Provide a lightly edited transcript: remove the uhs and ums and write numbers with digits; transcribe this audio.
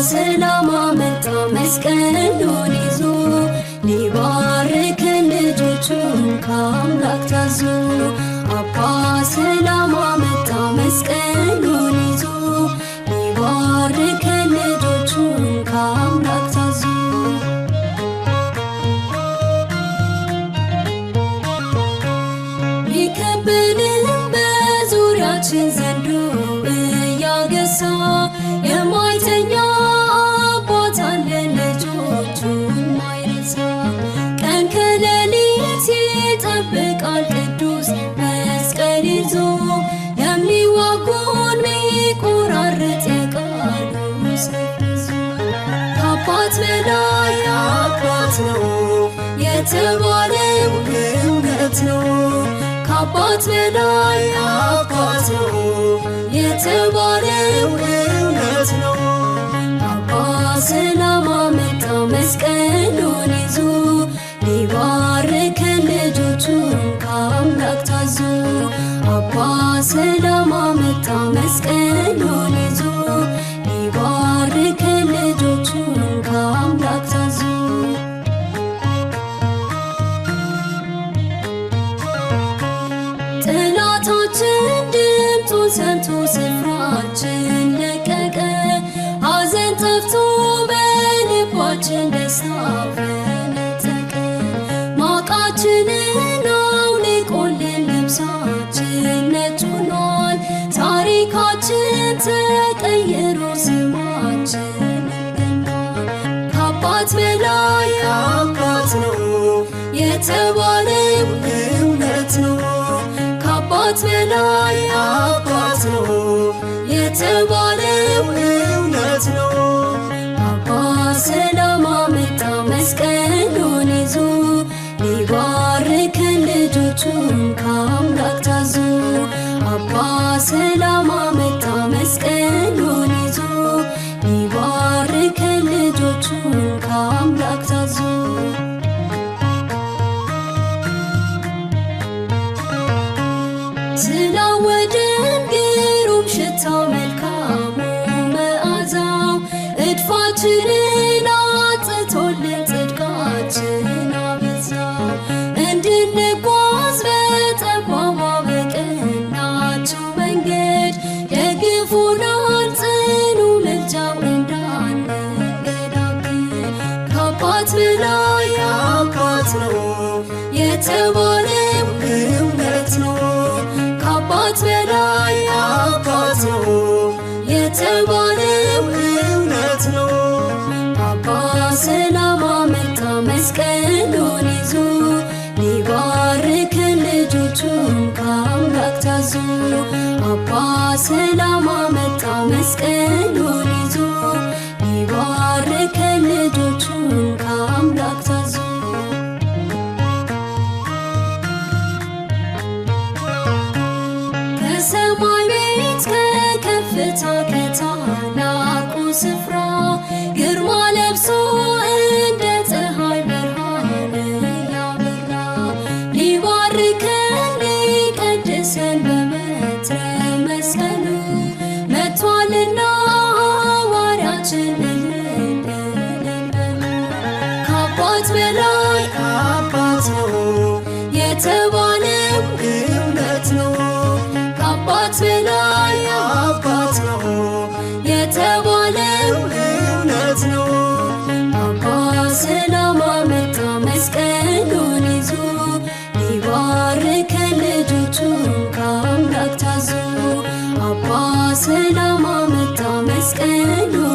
ሰላም አመጣ መስቀሉን ይዞ ሊባርከን ልጆቹን ከአምላክ ታዞ አባ ሰላም አመጣ መስቀሉን ይዞ ሊባርከን ልጆቹን ከአምላክ ታዞ ቢከበንም በዙሪያችን ዘንዶ እያገሳ የማይተኛ አባት አለን ልጆቹን ማይረሳ ቀን ከሌሊት ይጠብቃል ቅዱስ መስቀል ይዞ የሚዋጉን ሚቆራርጥ የቃሉ ሰይፍ ይዞ ከአባት በላይ አባት ነው የተባለው እውነት ነው ከአባት በላይ አባት ነው የተባለው እውነት ነው አባ ሰላም አመጣ መስቀሉን ይዞ ሊባርከን ልጆቹን ከአምላክ ታዞ አባ ሰላም አመጣ መስቀሉን ይዞ ሊባርከን ልጆቹን ከአምላክ ታዞ ጠላታችን ድምጡን ሰምቶ ስፍራችን ለቀቀ ሐዘን ጠፍቶ በልባችን ደስታ ፈነጠቀ ማቃችንን አውልቆልን ልብሳችን ነጭ ሆኗል ታሪካችን ተቀይሮ ስማችን ገኗል ከአባት በላይ አባት ነው የተባለው እውነት ነው ከአባት በላይ አባት ነው የተባለው እውነት ነው አባ ሰላም አመጣ መስቀሉን ይዞ ሊባርከን ልጆቹን ከአምላክ ታዞ አባ ሰላም አመጣ መስቀሉን ይዞ ሊባርከን ልጆቹን ከአምላክ ታዞ ስላወደን ግሩም ሽታው መልካሙ መዓዛው እድፋችንን አጥቶልን ጽድቃችን አበዛው እንድንጓዝ በጠባቧ በቀናችው መንገድ ደግፎናል ጽኑ ምልጃው እንዳንገዳገድ ከአባት በላይ አባት ነው የተባለው እውነት ነው ከአባት በላይ አባት ነው የተባለው እውነት ነው አባ ሰላም አመጣ መስቀሉን ይዞ ሊባርከን ልጆቹን ከአምላክ ታዞ አባ ሰላም አመጣ መስቀሉን ይዞ ሊባርከን ልጆቹን ከአምላክ ታዞ ከሰማይ ቤት ከከፍታ ከታላቁ ስፍራ ግርማ ለብሶ እንደ ፀሐይ ብርሃን ያበራ ሊባርከን ሊቀድሰን በበትረ መስቀሉ መጥቷልና ሐዋርያችን እልል በሉ ከአባት በላይ አባት ነው የተባለው እውነት ነው ከአባት በላይ አባት ነው የተባለው እውነት ነው አባ ሰላም አመጣ መስቀሉን ይዞ ሊባርከን ልጆቹን ከአምላክ ታዞ አባ ሰላም አመጣ መስቀሉን